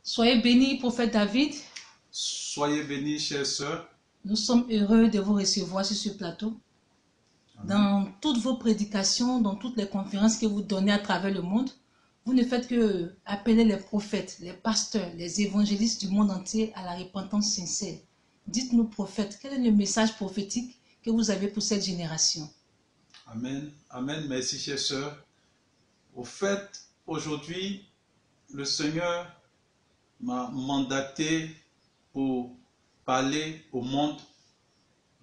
Soyez bénis, prophète David. Soyez bénis, chères sœurs. Nous sommes heureux de vous recevoir sur ce plateau. Amen. Dans toutes vos prédications, dans toutes les conférences que vous donnez à travers le monde, vous ne faites que appeler les prophètes, les pasteurs, les évangélistes du monde entier à la repentance sincère. Dites-nous, prophète, quel est le message prophétique que vous avez pour cette génération? Amen. Amen. Merci, chères sœurs. Au fait, aujourd'hui, le Seigneur m'a mandaté pour parler au monde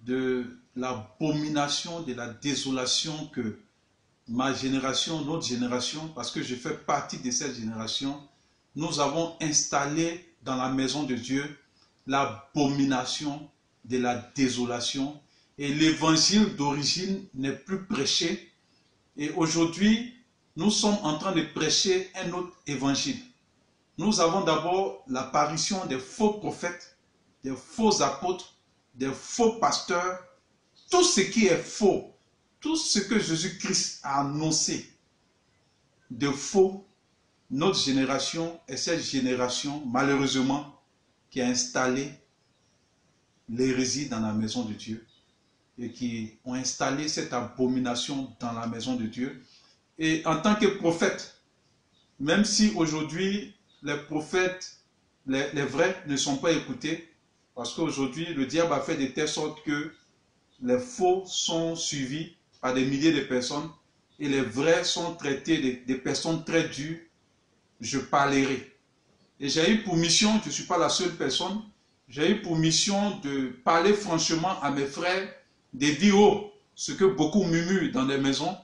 de l'abomination, de la désolation que ma génération, notre génération, parce que je fais partie de cette génération, nous avons installé dans la maison de Dieu l'abomination de la désolation. Et l'évangile d'origine n'est plus prêché. Et aujourd'hui, nous sommes en train de prêcher un autre évangile. Nous avons d'abord l'apparition des faux prophètes, des faux apôtres, des faux pasteurs. Tout ce qui est faux, tout ce que Jésus-Christ a annoncé de faux, notre génération est cette génération, malheureusement, qui a installé l'hérésie dans la maison de Dieu et qui ont installé cette abomination dans la maison de Dieu. Et en tant que prophète, même si aujourd'hui les prophètes, les vrais ne sont pas écoutés, parce qu'aujourd'hui le diable a fait de telle sorte que les faux sont suivis par des milliers de personnes et les vrais sont traités de personnes très dures, je parlerai. Et j'ai eu pour mission, je ne suis pas la seule personne, j'ai eu pour mission de parler franchement à mes frères, de dire haut ce que beaucoup murmurent dans des maisons.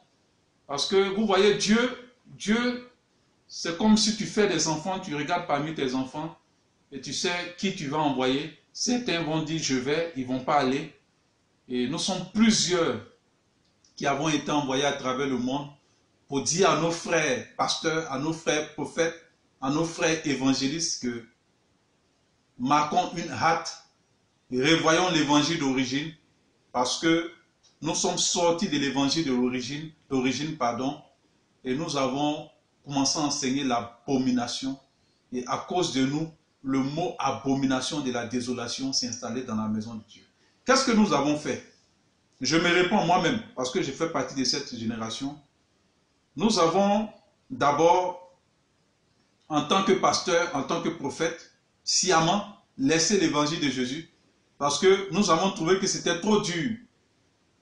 Parce que vous voyez, Dieu, c'est comme si tu fais des enfants, tu regardes parmi tes enfants et tu sais qui tu vas envoyer. Certains vont dire je vais, ils ne vont pas aller. Et nous sommes plusieurs qui avons été envoyés à travers le monde pour dire à nos frères pasteurs, à nos frères prophètes, à nos frères évangélistes que marquons une hâte, revoyons l'évangile d'origine, parce que nous sommes sortis de l'évangile d'origine, et nous avons commencé à enseigner l'abomination. Et à cause de nous, le mot abomination de la désolation s'est installé dans la maison de Dieu. Qu'est-ce que nous avons fait? Je me réponds moi-même, parce que je fais partie de cette génération. Nous avons d'abord, en tant que pasteur, en tant que prophète, sciemment laissé l'évangile de Jésus, parce que nous avons trouvé que c'était trop dur.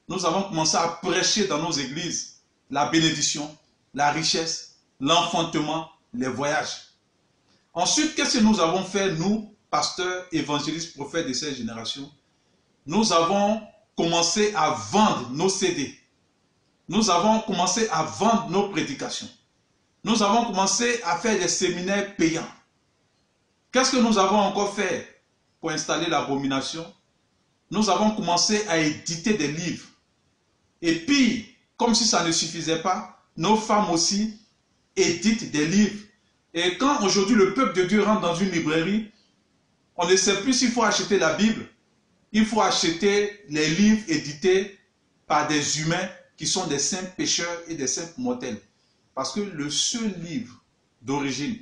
Nous avons commencé à prêcher dans nos églises la bénédiction, la richesse, l'enfantement, les voyages. Ensuite, qu'est-ce que nous avons fait, nous, pasteurs, évangélistes, prophètes de cette génération? Nous avons commencé à vendre nos CD. Nous avons commencé à vendre nos prédications. Nous avons commencé à faire des séminaires payants. Qu'est-ce que nous avons encore fait pour installer l'abomination? Nous avons commencé à éditer des livres. Et puis, comme si ça ne suffisait pas, nos femmes aussi éditent des livres. Et quand aujourd'hui le peuple de Dieu rentre dans une librairie, on ne sait plus s'il faut acheter la Bible. Il faut acheter les livres édités par des humains qui sont des simples pécheurs et des simples mortels. Parce que le seul livre d'origine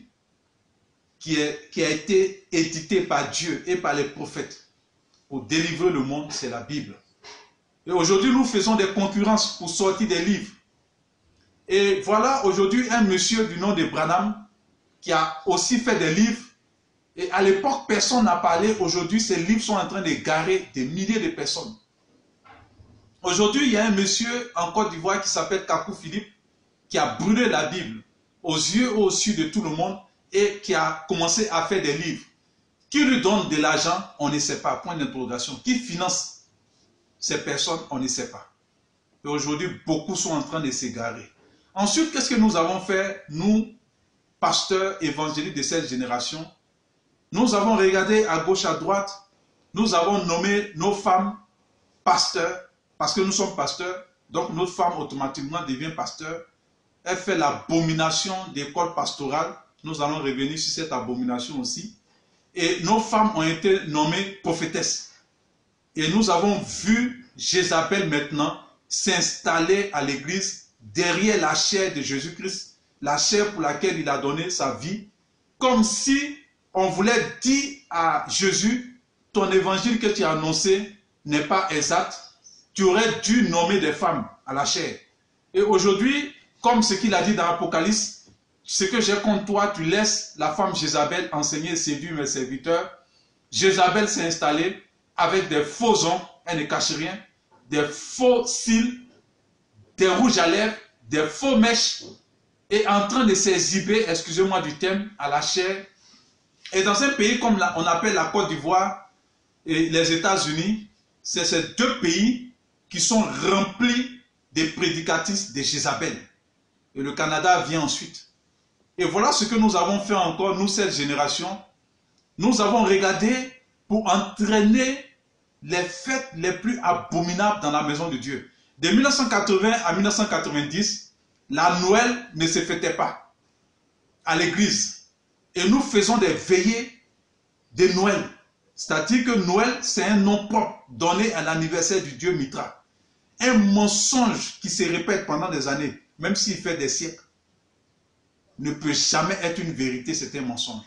qui a été édité par Dieu et par les prophètes pour délivrer le monde, c'est la Bible. Et aujourd'hui, nous faisons des concurrences pour sortir des livres. Et voilà aujourd'hui un monsieur du nom de Branham qui a aussi fait des livres. Et à l'époque, personne n'a parlé. Aujourd'hui, ces livres sont en train de garer des milliers de personnes. Aujourd'hui, il y a un monsieur en Côte d'Ivoire qui s'appelle Kakou Philippe qui a brûlé la Bible aux yeux et aux yeux de tout le monde et qui a commencé à faire des livres. Qui lui donne de l'argent, on ne sait pas, point d'interrogation. Qui finance ces personnes, on ne sait pas. Et aujourd'hui, beaucoup sont en train de s'égarer. Ensuite, qu'est-ce que nous avons fait, nous, pasteurs évangéliques de cette génération? Nous avons regardé à gauche, à droite, nous avons nommé nos femmes pasteurs, parce que nous sommes pasteurs, donc notre femme automatiquement devient pasteur. Elle fait l'abomination d'école pastorale. Nous allons revenir sur cette abomination aussi. Et nos femmes ont été nommées prophétesses. Et nous avons vu Jézabel maintenant s'installer à l'église derrière la chair de Jésus-Christ, la chair pour laquelle il a donné sa vie, comme si on voulait dire à Jésus, ton évangile que tu as annoncé n'est pas exact, tu aurais dû nommer des femmes à la chair. Et aujourd'hui, comme ce qu'il a dit dans l'Apocalypse, ce que j'ai contre toi, tu laisses la femme Jézabel enseigner et séduire mes serviteurs. Jézabel s'est installée avec des faux ongles, elle ne cache rien, des faux cils, des rouges à lèvres, des faux mèches, et en train de s'exhiber, excusez-moi du terme, à la chair. Et dans un pays comme on appelle la Côte d'Ivoire et les États-Unis, c'est ces deux pays qui sont remplis des prédicatrices de Jézabel. Et le Canada vient ensuite. Et voilà ce que nous avons fait encore, nous, cette génération. Nous avons regardé pour entraîner les fêtes les plus abominables dans la maison de Dieu. De 1980 à 1990, la Noël ne se fêtait pas à l'église. Et nous faisons des veillées de Noël. C'est-à-dire que Noël, c'est un nom propre donné à l'anniversaire du dieu Mitra. Un mensonge qui se répète pendant des années, même s'il fait des siècles, ne peut jamais être une vérité, c'est un mensonge.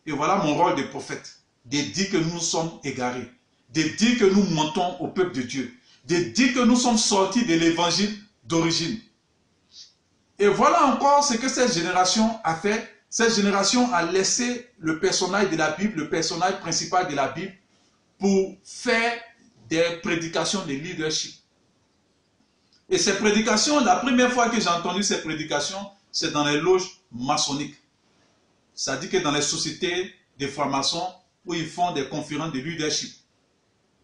Et voilà mon rôle de prophète, de dire que nous sommes égarés, de dire que nous mentons au peuple de Dieu, de dire que nous sommes sortis de l'évangile d'origine. Et voilà encore ce que cette génération a fait. Cette génération a laissé le personnage de la Bible, le personnage principal de la Bible, pour faire des prédications de leadership. Et ces prédications, la première fois que j'ai entendu ces prédications, c'est dans les loges maçonniques. C'est-à-dire que dans les sociétés des francs-maçons, où ils font des conférences de leadership.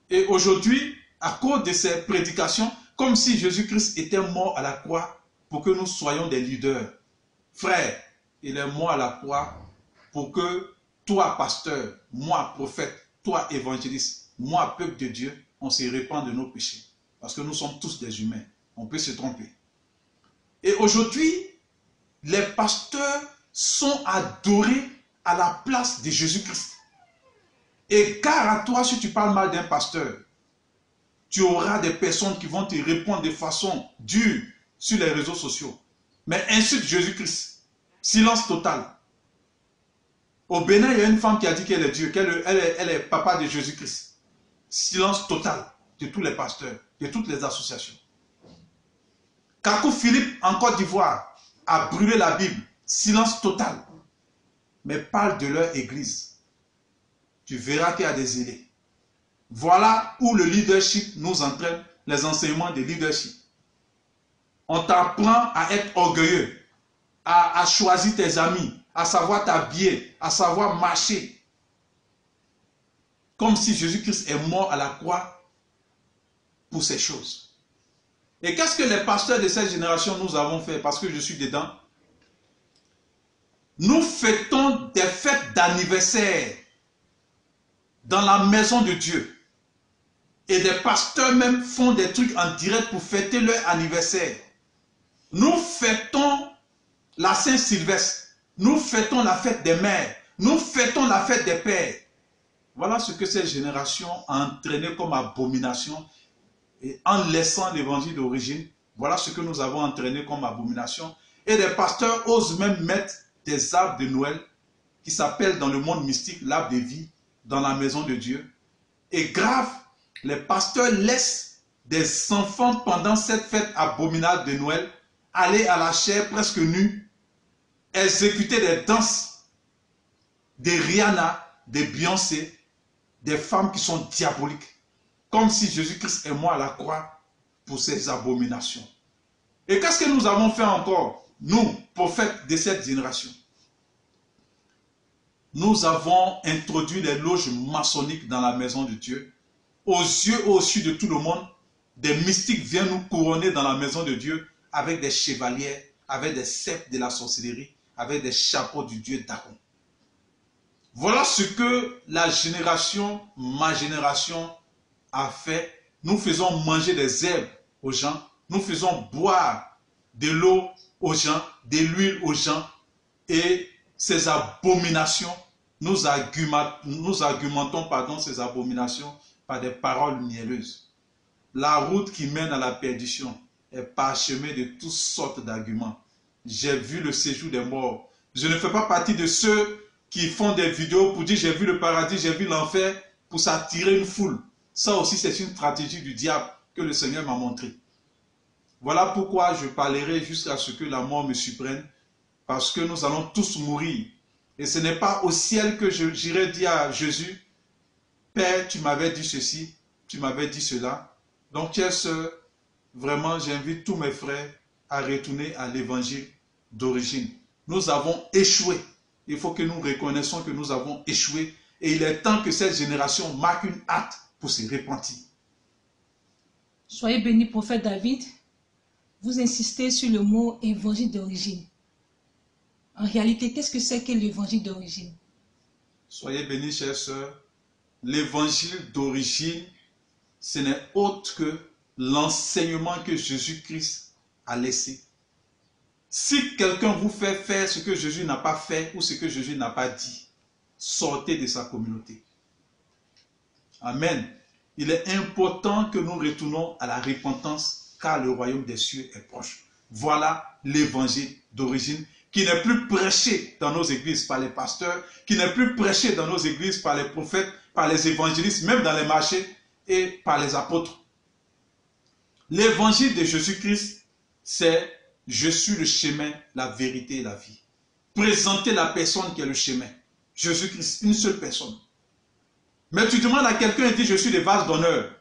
Et aujourd'hui, à cause de ces prédications, comme si Jésus-Christ était mort à la croix pour que nous soyons des leaders. Frère, il est mort à la croix pour que toi, pasteur, moi, prophète, toi, évangéliste, moi, peuple de Dieu, on se répand de nos péchés. Parce que nous sommes tous des humains. On peut se tromper. Et aujourd'hui, les pasteurs sont adorés à la place de Jésus-Christ. Et car à toi, si tu parles mal d'un pasteur, tu auras des personnes qui vont te répondre de façon dure sur les réseaux sociaux. Mais insulte Jésus-Christ. Silence total. Au Bénin, il y a une femme qui a dit qu'elle est Dieu, elle est papa de Jésus-Christ. Silence total de tous les pasteurs, de toutes les associations. Kakou Philippe, en Côte d'Ivoire, a brûlé la Bible. Silence total. Mais parle de leur église. Tu verras qu'il y a des zélés. Voilà où le leadership nous entraîne, les enseignements de leadership. On t'apprend à être orgueilleux, à choisir tes amis, à savoir t'habiller, à savoir marcher. Comme si Jésus-Christ est mort à la croix pour ces choses. Et qu'est-ce que les pasteurs de cette génération nous avons fait? Parce que je suis dedans. Nous fêtons des fêtes d'anniversaire dans la maison de Dieu. Et des pasteurs même font des trucs en direct pour fêter leur anniversaire. Nous fêtons la Saint-Sylvestre. Nous fêtons la fête des mères. Nous fêtons la fête des pères. Voilà ce que cette génération a entraîné comme abomination. Et en laissant l'évangile d'origine, voilà ce que nous avons entraîné comme abomination. Et les pasteurs osent même mettre des arbres de Noël qui s'appellent dans le monde mystique l'arbre de vie dans la maison de Dieu. Et grave, les pasteurs laissent des enfants pendant cette fête abominable de Noël aller à la chair presque nus, exécuter des danses de Rihanna, de Beyoncé, des femmes qui sont diaboliques. Comme si Jésus-Christ est mort à la croix pour ces abominations. Et qu'est-ce que nous avons fait encore, nous, prophètes de cette génération? Nous avons introduit les loges maçonniques dans la maison de Dieu. Aux yeux au-dessus de tout le monde, des mystiques viennent nous couronner dans la maison de Dieu avec des chevalières, avec des sceptres de la sorcellerie, avec des chapeaux du Dieu Dagon. Voilà ce que la génération, ma génération, a fait. Nous faisons manger des herbes aux gens, nous faisons boire de l'eau aux gens, de l'huile aux gens, et ces abominations, nous argumentons ces abominations par des paroles mielleuses. La route qui mène à la perdition est parsemée de toutes sortes d'arguments. J'ai vu le séjour des morts. Je ne fais pas partie de ceux qui font des vidéos pour dire j'ai vu le paradis, j'ai vu l'enfer, pour s'attirer une foule. Ça aussi, c'est une stratégie du diable que le Seigneur m'a montré. Voilà pourquoi je parlerai jusqu'à ce que la mort me surprenne, parce que nous allons tous mourir. Et ce n'est pas au ciel que j'irai dire à Jésus, Père, tu m'avais dit ceci, tu m'avais dit cela. Donc, chers sœurs, vraiment, j'invite tous mes frères à retourner à l'évangile d'origine. Nous avons échoué. Il faut que nous reconnaissions que nous avons échoué. Et il est temps que cette génération marque une hâte pour se repentir. Soyez bénis, prophète David. Vous insistez sur le mot évangile d'origine. En réalité, qu'est-ce que c'est que l'évangile d'origine? Soyez bénis, chers sœurs. L'évangile d'origine, ce n'est autre que l'enseignement que Jésus-Christ a laissé. Si quelqu'un vous fait faire ce que Jésus n'a pas fait ou ce que Jésus n'a pas dit, sortez de sa communauté. Amen. Il est important que nous retournons à la repentance car le royaume des cieux est proche. Voilà l'évangile d'origine qui n'est plus prêché dans nos églises par les pasteurs, qui n'est plus prêché dans nos églises par les prophètes, par les évangélistes, même dans les marchés et par les apôtres. L'évangile de Jésus-Christ, c'est « Je suis le chemin, la vérité et la vie ». Présenter la personne qui est le chemin. Jésus-Christ, une seule personne. Mais tu demandes à quelqu'un et dis « Je suis le vase d'honneur ».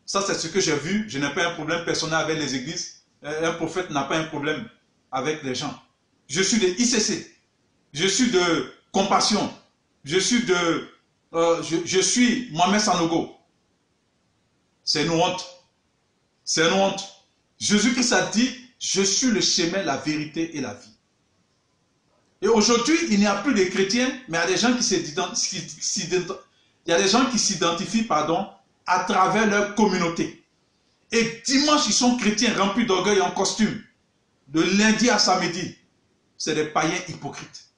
Ça, c'est ce que j'ai vu. Je n'ai pas un problème personnel avec les églises. Un prophète n'a pas un problème avec les gens. Je suis de ICC. Je suis de Compassion. Je suis de... je suis Mohamed Sanogo. C'est une honte. C'est une honte. Jésus-Christ a dit, je suis le chemin, la vérité et la vie. Et aujourd'hui, il n'y a plus de chrétiens, mais il y a des gens qui s'identifient, à travers leur communauté. Et dimanche, ils sont chrétiens remplis d'orgueil en costume. De lundi à samedi. C'est des païens hypocrites.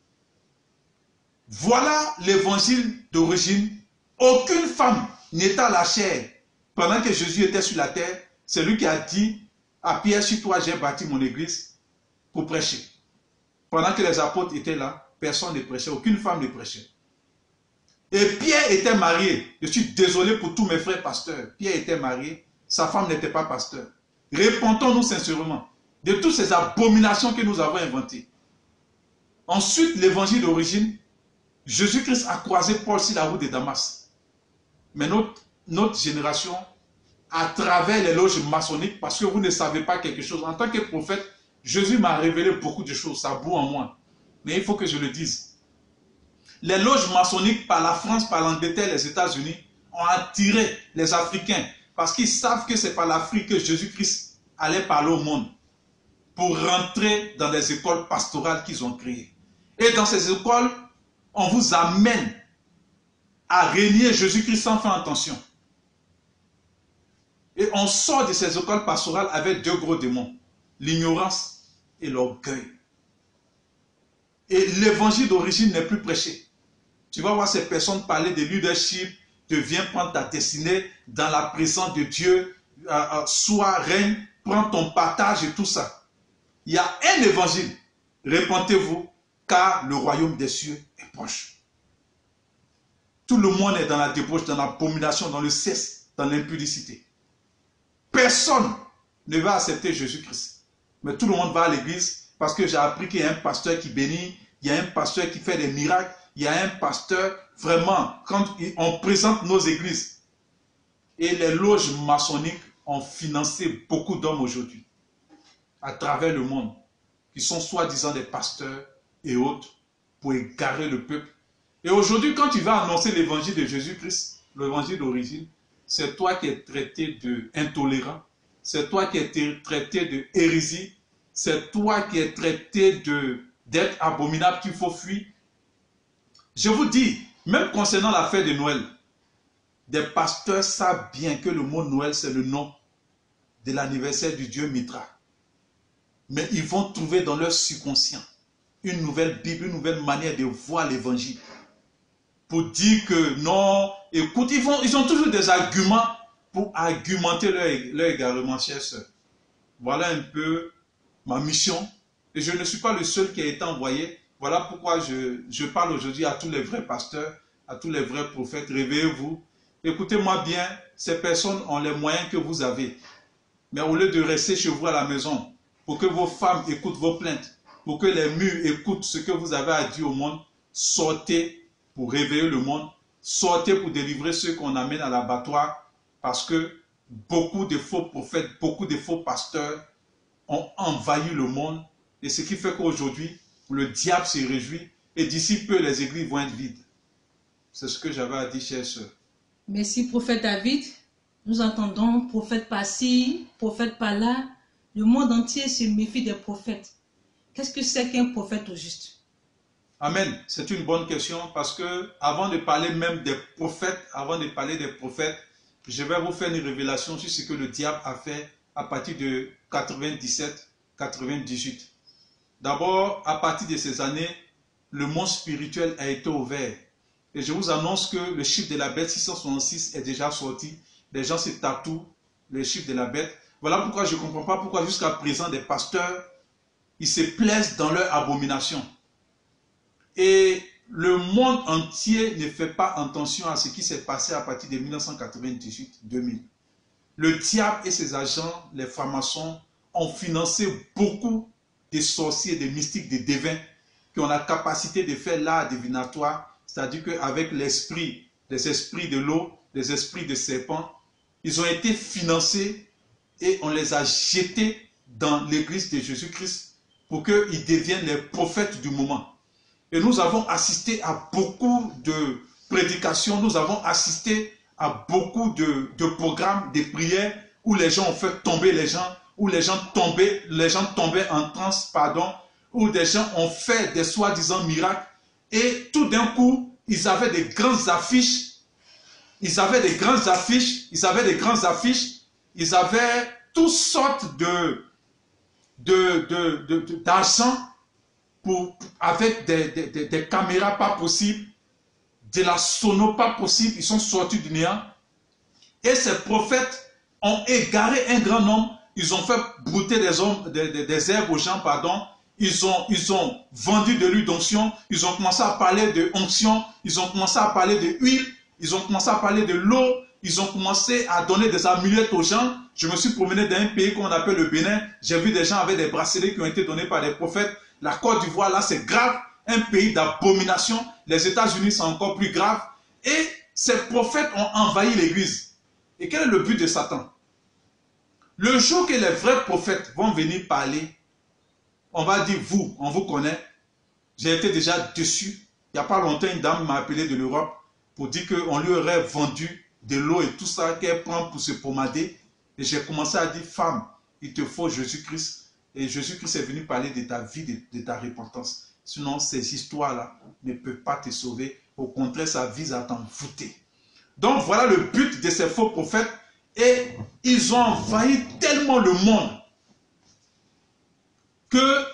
Voilà l'évangile d'origine. Aucune femme n'est à la chair. Pendant que Jésus était sur la terre, c'est lui qui a dit à Pierre, sur toi j'ai bâti mon église pour prêcher. Pendant que les apôtres étaient là, personne ne prêchait, aucune femme ne prêchait. Et Pierre était marié. Je suis désolé pour tous mes frères pasteurs. Pierre était marié, sa femme n'était pas pasteur. Repentons-nous sincèrement de toutes ces abominations que nous avons inventées. Ensuite, l'évangile d'origine, Jésus-Christ a croisé Paul sur la route de Damas. Mais notre génération, à travers les loges maçonniques, parce que vous ne savez pas quelque chose, en tant que prophète, Jésus m'a révélé beaucoup de choses, ça boue en moi. Mais il faut que je le dise. Les loges maçonniques par la France, par l'Angleterre, les États-Unis, ont attiré les Africains parce qu'ils savent que c'est par l'Afrique que Jésus-Christ allait parler au monde pour rentrer dans les écoles pastorales qu'ils ont créées. Et dans ces écoles, on vous amène à régner Jésus-Christ sans faire attention. Et on sort de ces écoles pastorales avec deux gros démons, l'ignorance et l'orgueil. Et l'évangile d'origine n'est plus prêché. Tu vas voir ces personnes parler de leadership, de viens prendre ta destinée dans la présence de Dieu, sois règne, prends ton partage et tout ça. Il y a un évangile. Repentez-vous, car le royaume des cieux est proche. Tout le monde est dans la débauche, dans l'abomination, dans le cesse, dans l'impudicité. Personne ne va accepter Jésus-Christ. Mais tout le monde va à l'église parce que j'ai appris qu'il y a un pasteur qui bénit, il y a un pasteur qui fait des miracles, il y a un pasteur, vraiment, quand on présente nos églises. Et les loges maçonniques ont financé beaucoup d'hommes aujourd'hui, à travers le monde, qui sont soi-disant des pasteurs et autres, pour égarer le peuple. Et aujourd'hui, quand tu vas annoncer l'évangile de Jésus-Christ, l'évangile d'origine, c'est toi qui es traité d'intolérant, c'est toi qui es traité de hérésie, c'est toi qui es traité d'être abominable qu'il faut fuir. Je vous dis, même concernant la fête de Noël, des pasteurs savent bien que le mot Noël, c'est le nom de l'anniversaire du Dieu Mitra. Mais ils vont trouver dans leur subconscient une nouvelle Bible, une nouvelle manière de voir l'évangile. Pour dire que non, écoute, ils ont toujours des arguments pour argumenter leur égarement, chers sœurs. Voilà un peu ma mission. Et je ne suis pas le seul qui a été envoyé. Voilà pourquoi je parle aujourd'hui à tous les vrais pasteurs, à tous les vrais prophètes. Réveillez-vous. Écoutez-moi bien, ces personnes ont les moyens que vous avez. Mais au lieu de rester chez vous à la maison, pour que vos femmes écoutent vos plaintes, pour que les murs écoutent ce que vous avez à dire au monde, sortez pour réveiller le monde, sortez pour délivrer ceux qu'on amène à l'abattoir, parce que beaucoup de faux prophètes, beaucoup de faux pasteurs ont envahi le monde, et ce qui fait qu'aujourd'hui, le diable se réjouit, et d'ici peu, les églises vont être vides. C'est ce que j'avais à dire, chers sœurs. Merci, prophète David. Nous entendons prophète par-ci, prophète par-là. Le monde entier se méfie des prophètes. Qu'est-ce que c'est qu'un prophète au juste? Amen. C'est une bonne question parce que avant de parler même des prophètes, je vais vous faire une révélation sur ce que le diable a fait à partir de 97-98. D'abord, à partir de ces années, le monde spirituel a été ouvert. Et je vous annonce que le chiffre de la bête 666 est déjà sorti. Les gens se tatouent le chiffre de la bête. Voilà pourquoi je ne comprends pas pourquoi jusqu'à présent des pasteurs, ils se plaisent dans leur abomination. Et le monde entier ne fait pas attention à ce qui s'est passé à partir de 1998-2000. Le diable et ses agents, les francs-maçons, ont financé beaucoup de sorciers, de mystiques, de devins qui ont la capacité de faire l'art divinatoire, c'est-à-dire qu'avec l'esprit, les esprits de l'eau, les esprits de serpents, ils ont été financés et on les a jetés dans l'église de Jésus-Christ pour qu'ils deviennent les prophètes du moment. Et nous avons assisté à beaucoup de prédications, nous avons assisté à beaucoup de programmes, de prières où les gens ont fait tomber les gens, où les gens tombaient en transe, où des gens ont fait des soi-disant miracles. Et tout d'un coup, ils avaient des grandes affiches, ils avaient toutes sortes d'argent avec des caméras pas possibles, de la sono pas possible, ils sont sortis du néant. Et ces prophètes ont égaré un grand nombre, ils ont fait brouter des herbes aux gens, ils ont vendu de l'huile d'onction, ils ont commencé à parler de onction, ils ont commencé à parler de huile, ils ont commencé à parler de l'eau, ils ont commencé à donner des amulettes aux gens. Je me suis promené dans un pays qu'on appelle le Bénin, j'ai vu des gens avec des bracelets qui ont été donnés par des prophètes. La Côte d'Ivoire, là, c'est grave, un pays d'abomination. Les États-Unis, c'est encore plus grave. Et ces prophètes ont envahi l'église. Et quel est le but de Satan? Le jour que les vrais prophètes vont venir parler, on va dire, on vous connaît. J'ai été déjà déçu. Il n'y a pas longtemps, une dame m'a appelé de l'Europe pour dire qu'on lui aurait vendu de l'eau et tout ça qu'elle prend pour se pommader. Et j'ai commencé à dire, femme, il te faut Jésus-Christ. Et Jésus-Christ est venu parler de ta vie, de ta repentance. Sinon, ces histoires-là ne peuvent pas te sauver. Au contraire, ça vise à t'envoûter. Donc, voilà le but de ces faux prophètes. Et ils ont envahi tellement le monde que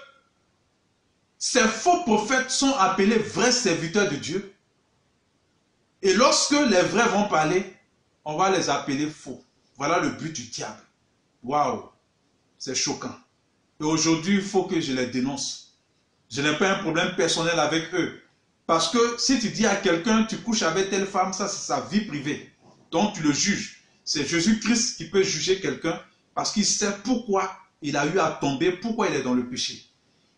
ces faux prophètes sont appelés vrais serviteurs de Dieu. Et lorsque les vrais vont parler, on va les appeler faux. Voilà le but du diable. Waouh, c'est choquant. Et aujourd'hui, il faut que je les dénonce. Je n'ai pas un problème personnel avec eux. Parce que si tu dis à quelqu'un, tu couches avec telle femme, ça c'est sa vie privée. Donc tu le juges. C'est Jésus-Christ qui peut juger quelqu'un parce qu'il sait pourquoi il a eu à tomber, pourquoi il est dans le péché.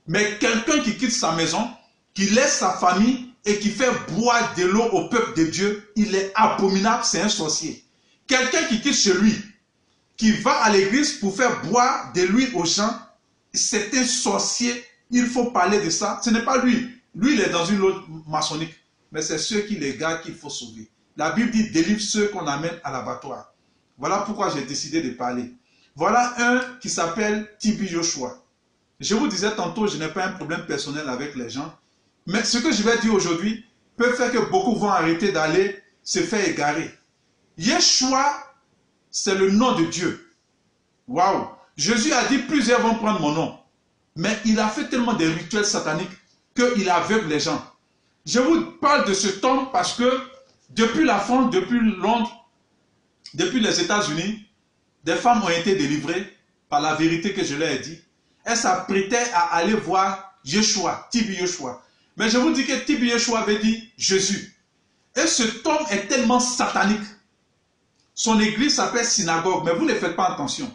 Mais quelqu'un qui quitte sa maison, qui laisse sa famille et qui fait boire de l'eau au peuple de Dieu, il est abominable, c'est un sorcier. Quelqu'un qui quitte chez lui, qui va à l'église pour faire boire de l'huile aux gens, c'est un sorcier, il faut parler de ça. Ce n'est pas lui. Lui, il est dans une autre maçonnique. Mais c'est ceux qui les gardent qu'il faut sauver. La Bible dit, délivre ceux qu'on amène à l'abattoir. Voilà pourquoi j'ai décidé de parler. Voilà un qui s'appelle Tibi Joshua. Je vous disais tantôt, je n'ai pas un problème personnel avec les gens. Mais ce que je vais dire aujourd'hui peut faire que beaucoup vont arrêter d'aller se faire égarer. Yeshua, c'est le nom de Dieu. Waouh! Jésus a dit, plusieurs vont prendre mon nom. Mais il a fait tellement de rituels sataniques qu'il aveugle les gens. Je vous parle de cet homme parce que depuis la France, depuis Londres, depuis les États-Unis, des femmes ont été délivrées par la vérité que je leur ai dit. Elles s'apprêtaient à aller voir Yeshua, Tibi Joshua. Mais je vous dis que Tibi Yeshua avait dit Jésus. Et cet homme est tellement satanique. Son église s'appelle synagogue, mais vous ne faites pas attention.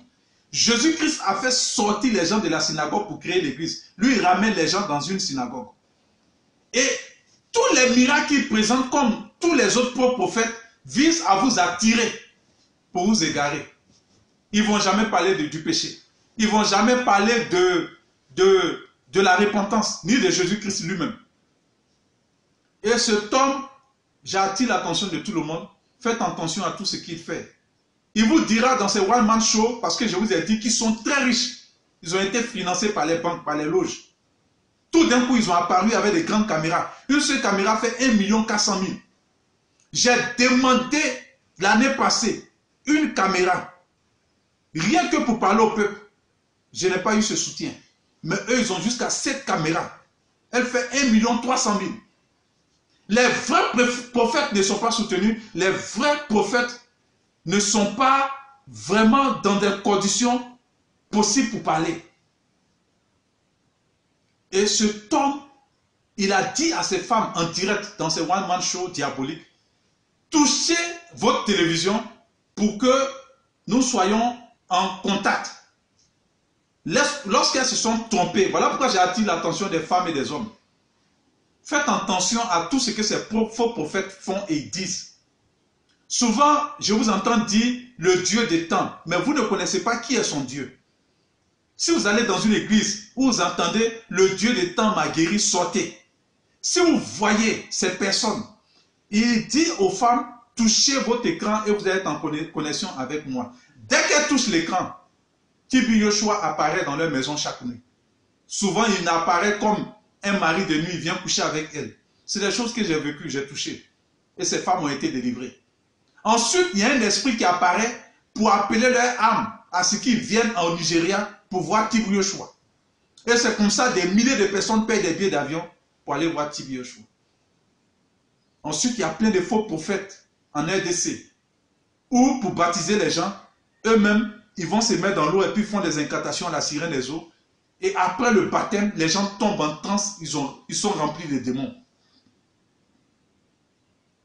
Jésus-Christ a fait sortir les gens de la synagogue pour créer l'église. Lui, il ramène les gens dans une synagogue. Et tous les miracles qu'il présente, comme tous les autres prophètes, visent à vous attirer pour vous égarer. Ils ne vont jamais parler du péché. Ils ne vont jamais parler de la repentance, ni de Jésus-Christ lui-même. Et cet homme, j'attire l'attention de tout le monde. Faites attention à tout ce qu'il fait. Il vous dira dans ces one-man shows, parce que je vous ai dit qu'ils sont très riches. Ils ont été financés par les banques, par les loges. Tout d'un coup, ils ont apparu avec des grandes caméras. Une seule caméra fait 1 400 000. J'ai demandé l'année passée une caméra. Rien que pour parler au peuple. Je n'ai pas eu ce soutien. Mais eux, ils ont jusqu'à 7 caméras. Elle fait 1 300 000. Les vrais prophètes ne sont pas soutenus. Les vrais prophètes ne sont pas vraiment dans des conditions possibles pour parler. Et cet homme, il a dit à ces femmes en direct dans ces one-man shows diaboliques, touchez votre télévision pour que nous soyons en contact. Lorsqu'elles se sont trompées, voilà pourquoi j'ai attiré l'attention des femmes et des hommes. Faites attention à tout ce que ces faux prophètes font et disent. Souvent, je vous entends dire le Dieu des temps, mais vous ne connaissez pas qui est son Dieu. Si vous allez dans une église où vous entendez le Dieu des temps m'a guéri, sortez. Si vous voyez ces personnes, il dit aux femmes, touchez votre écran et vous allez être en connexion avec moi. Dès qu'elles touchent l'écran, Tibi Yeshua apparaît dans leur maison chaque nuit. Souvent, il apparaît comme un mari de nuit, il vient coucher avec elle. C'est des choses que j'ai vécues, j'ai touché. Et ces femmes ont été délivrées. Ensuite, il y a un esprit qui apparaît pour appeler leur âme à ce qu'ils viennent au Nigeria pour voir Tibi Yeshua. Et c'est comme ça, des milliers de personnes payent des billets d'avion pour aller voir Tibi Yeshua. Ensuite, il y a plein de faux prophètes en RDC. Ou pour baptiser les gens, eux-mêmes, ils vont se mettre dans l'eau et puis font des incantations à la sirène des eaux. Et après le baptême, les gens tombent en transe, ils sont remplis de démons.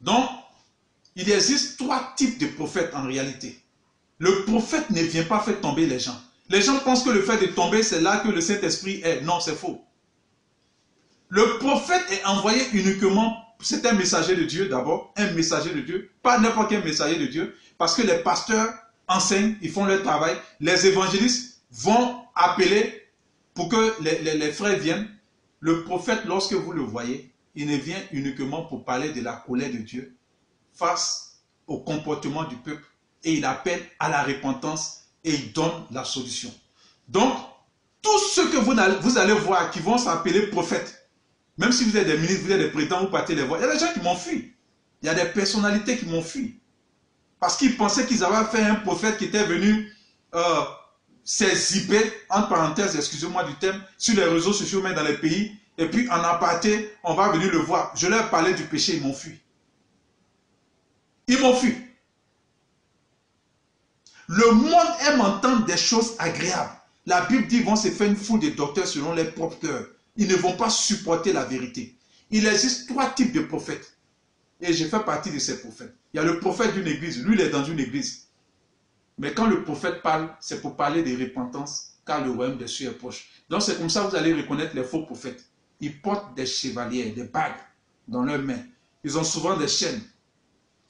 Donc, il existe 3 types de prophètes en réalité. Le prophète ne vient pas faire tomber les gens. Les gens pensent que le fait de tomber, c'est là que le Saint-Esprit est. Non, c'est faux. Le prophète est envoyé uniquement, c'est un messager de Dieu d'abord, un messager de Dieu, pas n'importe quel messager de Dieu, parce que les pasteurs enseignent, ils font leur travail, les évangélistes vont appeler pour que les frères viennent. Le prophète, lorsque vous le voyez, il ne vient uniquement pour parler de la colère de Dieu face au comportement du peuple et il appelle à la repentance et il donne la solution. Donc, tous ceux que vous allez voir qui vont s'appeler prophètes, même si vous êtes des ministres, vous êtes des présidents, vous partez les voir, il y a des gens qui m'ont fui. Il y a des personnalités qui m'ont fui. Parce qu'ils pensaient qu'ils avaient fait un prophète qui était venu s'exhiber, entre parenthèses, excusez-moi du terme, sur les réseaux sociaux, mais dans les pays, et puis en aparté, on va venir le voir. Je leur parlais du péché, ils m'ont fui. Ils m'ont fui. Le monde aime entendre des choses agréables. La Bible dit qu'ils vont se faire une foule de docteurs selon leur propre cœur. Ils ne vont pas supporter la vérité. Il existe 3 types de prophètes. Et je fais partie de ces prophètes. Il y a le prophète d'une église. Lui, il est dans une église. Mais quand le prophète parle, c'est pour parler de repentance, car le royaume des cieux est proche. Donc c'est comme ça que vous allez reconnaître les faux prophètes. Ils portent des chevaliers, des bagues dans leurs mains. Ils ont souvent des chaînes.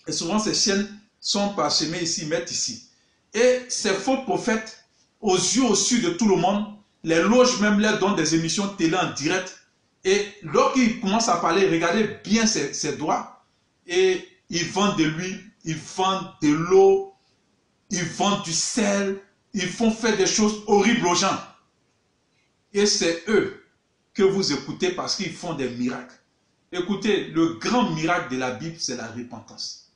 Et souvent ces chaînes sont parsemées ici, ils mettent ici. Et ces faux prophètes, aux yeux au-dessus de tout le monde, les loges même leur donnent des émissions de télé en direct. Et lorsqu'ils commencent à parler, regardez bien ses doigts. Et ils vendent de l'huile, ils vendent de l'eau, ils vendent du sel, ils font faire des choses horribles aux gens. Et c'est eux que vous écoutez parce qu'ils font des miracles. Écoutez, le grand miracle de la Bible, c'est la repentance.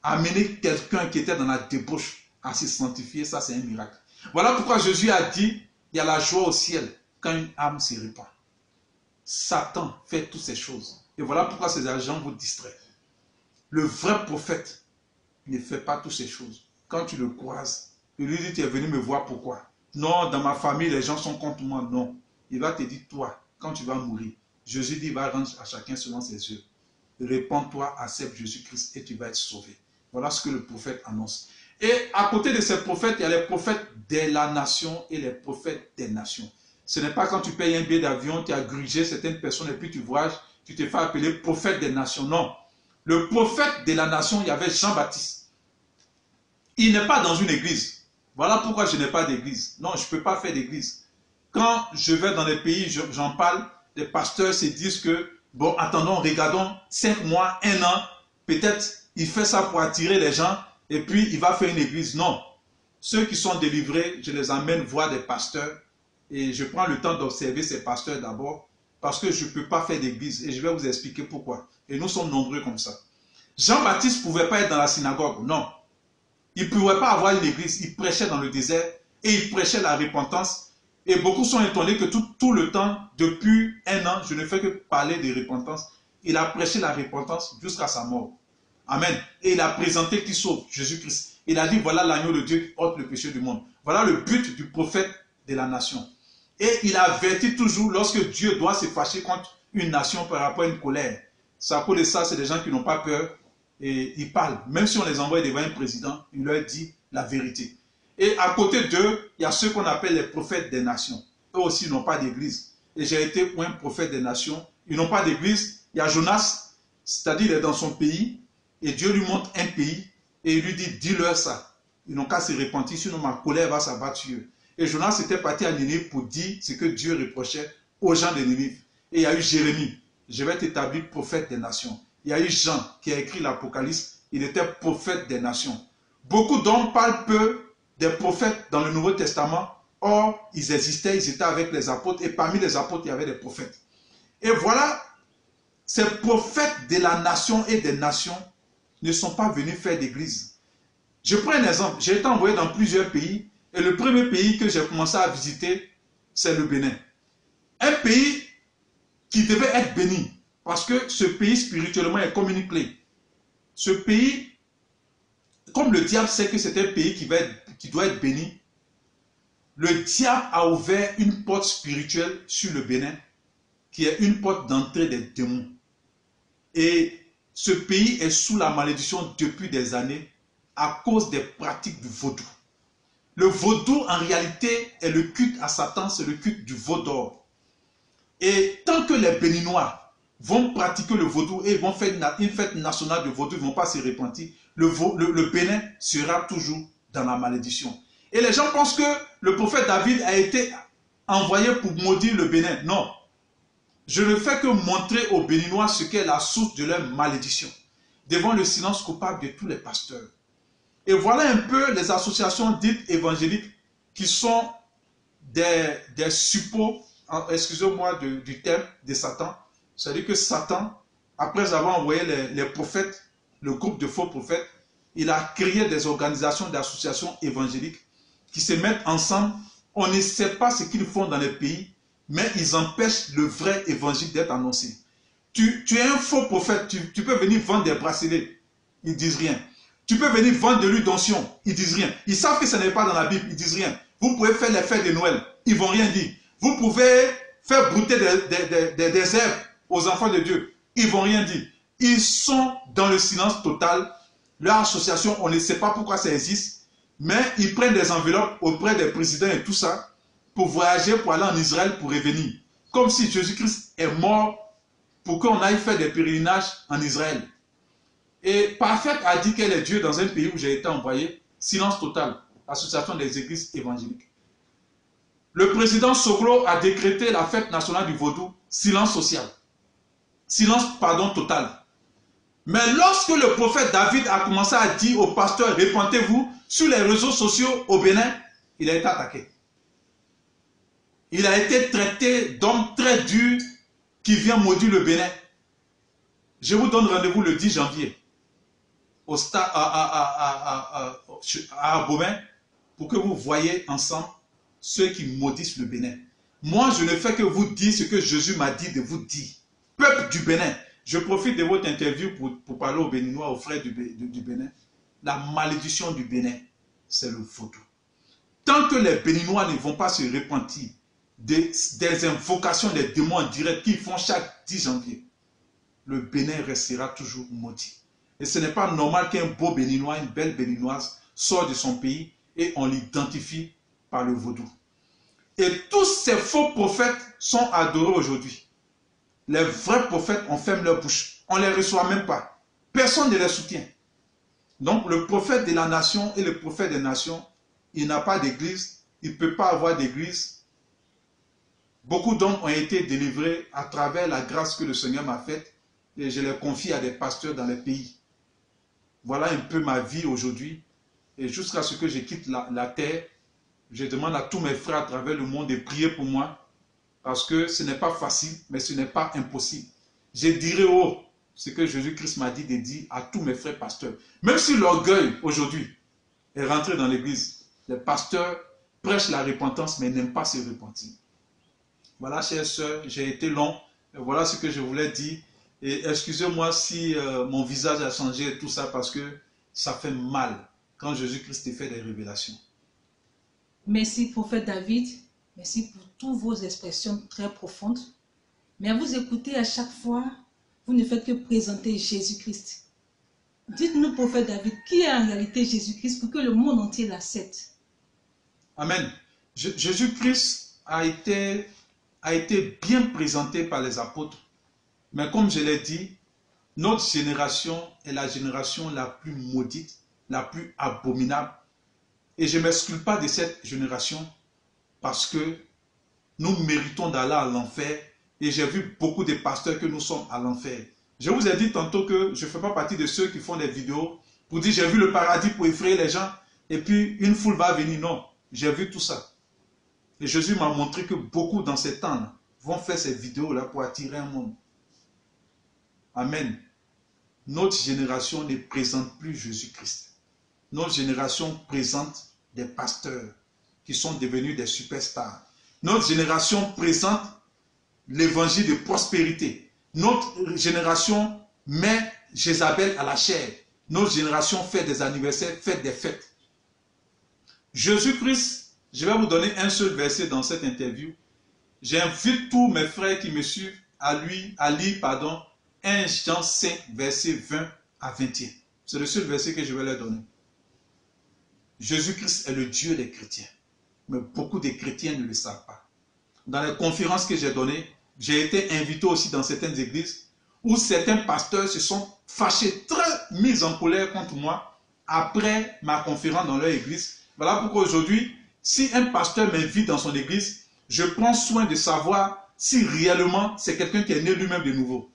Amener quelqu'un qui était dans la débauche à se sanctifier, ça c'est un miracle. Voilà pourquoi Jésus a dit, il y a la joie au ciel quand une âme se répand. Satan fait toutes ces choses. Et voilà pourquoi ces agents vous distraient. Le vrai prophète ne fait pas toutes ces choses. Quand tu le croises, il lui dit, tu es venu me voir pourquoi? Non, dans ma famille, les gens sont contre moi. Non. Il va te dire, toi, quand tu vas mourir, Jésus dit, il va rendre à chacun selon ses œuvres. Répands-toi, accepte Jésus-Christ et tu vas être sauvé. Voilà ce que le prophète annonce. Et à côté de ces prophètes, il y a les prophètes de la nation et les prophètes des nations. Ce n'est pas quand tu payes un billet d'avion, tu as grugé certaines personnes et puis tu voyages, tu te fais appeler prophète des nations. Non. Le prophète de la nation, il y avait Jean-Baptiste. Il n'est pas dans une église. Voilà pourquoi je n'ai pas d'église. Non, je ne peux pas faire d'église. Quand je vais dans les pays, j'en parle, les pasteurs se disent que, bon, attendons, regardons, 5 mois, 1 an, peut-être il fait ça pour attirer les gens et puis il va faire une église. Non. Ceux qui sont délivrés, je les amène voir des pasteurs et je prends le temps d'observer ces pasteurs d'abord parce que je ne peux pas faire d'église et je vais vous expliquer pourquoi. Et nous sommes nombreux comme ça. Jean-Baptiste ne pouvait pas être dans la synagogue, non. Il ne pouvait pas avoir une église, il prêchait dans le désert et il prêchait la repentance. Et beaucoup sont étonnés que tout le temps, depuis 1 an, je ne fais que parler de repentance. Il a prêché la repentance jusqu'à sa mort. Amen. Et il a présenté qui sauve, Jésus-Christ. Il a dit, voilà l'agneau de Dieu qui ôte le péché du monde. Voilà le but du prophète de la nation. Et il avertit toujours lorsque Dieu doit se fâcher contre une nation par rapport à une colère. Ça, pour ça, c'est des gens qui n'ont pas peur et ils parlent. Même si on les envoie devant un président, il leur dit la vérité. Et à côté d'eux, il y a ceux qu'on appelle les prophètes des nations. Eux aussi n'ont pas d'église. Et j'ai été un prophète des nations. Ils n'ont pas d'église. Il y a Jonas, c'est-à-dire il est dans son pays, et Dieu lui montre un pays, et il lui dit, dis-leur ça. Ils n'ont qu'à se repentir, sinon ma colère va s'abattre sur eux. Et Jonas était parti à Ninive pour dire ce que Dieu reprochait aux gens de Ninive. Et il y a eu Jérémie, je vais t'établir prophète des nations. Il y a eu Jean qui a écrit l'Apocalypse, il était prophète des nations. Beaucoup d'hommes parlent peu des prophètes dans le Nouveau Testament. Or, ils existaient, ils étaient avec les apôtres, et parmi les apôtres, il y avait des prophètes. Et voilà, ces prophètes de la nation et des nations ne sont pas venus faire d'église. Je prends un exemple. J'ai été envoyé dans plusieurs pays, et le premier pays que j'ai commencé à visiter, c'est le Bénin. Un pays qui devait être béni, parce que ce pays spirituellement est comme une clé. Ce pays, comme le diable sait que c'est un pays qui doit être béni, le diable a ouvert une porte spirituelle sur le Bénin, qui est une porte d'entrée des démons. Et ce pays est sous la malédiction depuis des années à cause des pratiques du vaudou. Le vaudou, en réalité, est le culte à Satan, c'est le culte du veau d'or. Et tant que les Béninois vont pratiquer le vaudou et vont faire une fête nationale de vaudou, ils ne vont pas se repentir, le Bénin sera toujours dans la malédiction. Et les gens pensent que le prophète David a été envoyé pour maudire le Bénin. Non. Je ne fais que montrer aux Béninois ce qu'est la source de leur malédiction, devant le silence coupable de tous les pasteurs. Et voilà un peu les associations dites évangéliques qui sont des suppôts, excusez-moi du terme, de Satan. C'est-à-dire que Satan, après avoir envoyé les prophètes, le groupe de faux prophètes, il a créé des organisations, des associations évangéliques qui se mettent ensemble. On ne sait pas ce qu'ils font dans les pays, mais ils empêchent le vrai évangile d'être annoncé. Tu es un faux prophète, tu peux venir vendre des bracelets, ils ne disent rien. Tu peux venir vendre de l'huile d'onction, ils ne disent rien. Ils savent que ce n'est pas dans la Bible, ils ne disent rien. Vous pouvez faire les fêtes de Noël, ils ne vont rien dire. Vous pouvez faire brouter des herbes aux enfants de Dieu, ils ne vont rien dire. Ils sont dans le silence total. Leur association, on ne sait pas pourquoi ça existe, mais ils prennent des enveloppes auprès des présidents et tout ça pour voyager, pour aller en Israël, pour revenir. Comme si Jésus-Christ est mort pour qu'on aille faire des pèlerinages en Israël. Et Parfaite a dit qu'elle est Dieu dans un pays où j'ai été envoyé. Silence total. Association des églises évangéliques. Le président Soglo a décrété la fête nationale du vaudou. Silence social. Silence, pardon, total. Mais lorsque le prophète David a commencé à dire aux pasteurs, répentez-vous, sur les réseaux sociaux au Bénin, il a été attaqué. Il a été traité d'homme très dur qui vient maudire le Bénin. Je vous donne rendez-vous le 10 janvier au stade à Abomey pour que vous voyez ensemble ceux qui maudissent le Bénin. Moi, je ne fais que vous dire ce que Jésus m'a dit de vous dire. Peuple du Bénin, je profite de votre interview pour parler aux Béninois, aux frères du Bénin. La malédiction du Bénin, c'est le vaudou. Tant que les Béninois ne vont pas se repentir des invocations des démons en direct qu'ils font chaque 10 janvier, le Bénin restera toujours maudit. Et ce n'est pas normal qu'un beau Béninois, une belle Béninoise sorte de son pays et on l'identifie par le vaudou. Et tous ces faux prophètes sont adorés aujourd'hui. Les vrais prophètes, on ferme leur bouche. On ne les reçoit même pas. Personne ne les soutient. Donc le prophète de la nation et le prophète des nations, il n'a pas d'église, il ne peut pas avoir d'église. Beaucoup d'hommes ont été délivrés à travers la grâce que le Seigneur m'a faite et je les confie à des pasteurs dans les pays. Voilà un peu ma vie aujourd'hui. Et jusqu'à ce que je quitte la terre, je demande à tous mes frères à travers le monde de prier pour moi parce que ce n'est pas facile, mais ce n'est pas impossible. Je dirai haut ce que Jésus-Christ m'a dit de dire à tous mes frères pasteurs. Même si l'orgueil aujourd'hui est rentré dans l'église, les pasteurs prêchent la repentance mais n'aiment pas se repentir. Voilà, chers sœurs, j'ai été long. Voilà ce que je voulais dire. Et excusez-moi si mon visage a changé et tout ça parce que ça fait mal quand Jésus-Christ te fait des révélations. Merci, prophète David. Merci pour toutes vos expressions très profondes. Mais à vous écouter à chaque fois, vous ne faites que présenter Jésus-Christ. Dites-nous, prophète David, qui est en réalité Jésus-Christ pour que le monde entier l'accepte? Amen. Jésus-Christ a été bien présenté par les apôtres. Mais comme je l'ai dit, notre génération est la génération la plus maudite, la plus abominable. Et je ne m'exclus pas de cette génération parce que nous méritons d'aller à l'enfer. Et j'ai vu beaucoup de pasteurs que nous sommes à l'enfer. Je vous ai dit tantôt que je ne fais pas partie de ceux qui font des vidéos pour dire j'ai vu le paradis pour effrayer les gens et puis une foule va venir. Non, j'ai vu tout ça. Et Jésus m'a montré que beaucoup dans ces temps vont faire ces vidéos-là pour attirer un monde. Amen. Notre génération ne présente plus Jésus-Christ. Notre génération présente des pasteurs qui sont devenus des superstars. Notre génération présente l'évangile de prospérité. Notre génération met Jézabel à la chair. Notre génération fait des anniversaires, fait des fêtes. Jésus-Christ, je vais vous donner un seul verset dans cette interview. J'invite tous mes frères qui me suivent à lire 1 Jean 5, verset 20 à 21. C'est le seul verset que je vais leur donner. Jésus-Christ est le Dieu des chrétiens. Mais beaucoup de chrétiens ne le savent pas. Dans les conférences que j'ai données, j'ai été invité aussi dans certaines églises où certains pasteurs se sont fâchés, très mis en colère contre moi après ma conférence dans leur église. Voilà pourquoi aujourd'hui, si un pasteur m'invite dans son église, je prends soin de savoir si réellement c'est quelqu'un qui est né lui-même de nouveau.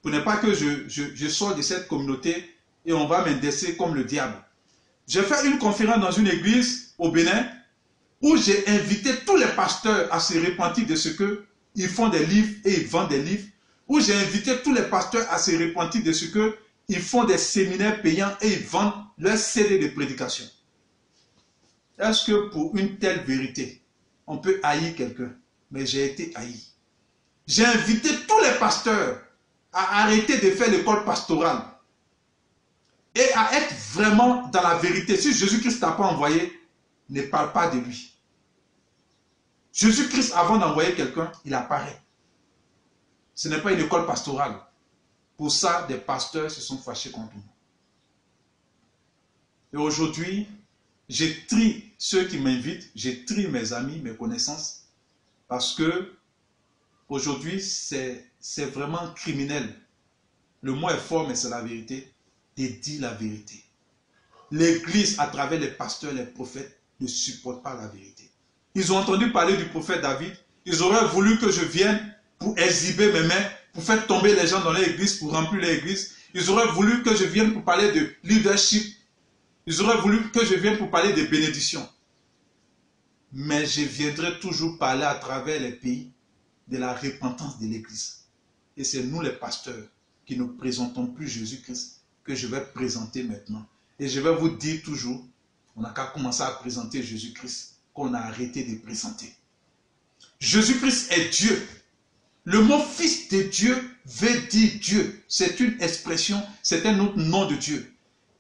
Pour ne pas que je sors de cette communauté et on va m'indexer comme le diable. J'ai fait une conférence dans une église au Bénin où j'ai invité tous les pasteurs à se repentir de ce qu'ils font des livres et ils vendent des livres. Où j'ai invité tous les pasteurs à se repentir de ce qu'ils font des séminaires payants et ils vendent leurs CD de prédication. Est-ce que pour une telle vérité, on peut haïr quelqu'un? Mais j'ai été haï. J'ai invité tous les pasteurs à arrêter de faire l'école pastorale et à être vraiment dans la vérité. Si Jésus-Christ t'a pas envoyé, ne parle pas de lui. Jésus-Christ, avant d'envoyer quelqu'un, il apparaît. Ce n'est pas une école pastorale. Pour ça, des pasteurs se sont fâchés contre moi. Et aujourd'hui, je trie ceux qui m'invitent, je trie mes amis, mes connaissances, parce que aujourd'hui, c'est vraiment criminel. Le mot est fort, mais c'est la vérité. De dire la vérité. L'Église, à travers les pasteurs, les prophètes, ne supporte pas la vérité. Ils ont entendu parler du prophète David. Ils auraient voulu que je vienne pour exhiber mes mains, pour faire tomber les gens dans l'église, pour remplir l'église. Ils auraient voulu que je vienne pour parler de leadership. Ils auraient voulu que je vienne pour parler de bénédiction. Mais je viendrai toujours parler à travers les pays de la repentance de l'église. Et c'est nous les pasteurs qui ne présentons plus Jésus-Christ que je vais présenter maintenant. Et je vais vous dire toujours, on n'a qu'à commencer à présenter Jésus-Christ qu'on a arrêté de présenter. Jésus-Christ est Dieu. Le mot fils de Dieu veut dire Dieu. C'est une expression, c'est un autre nom de Dieu.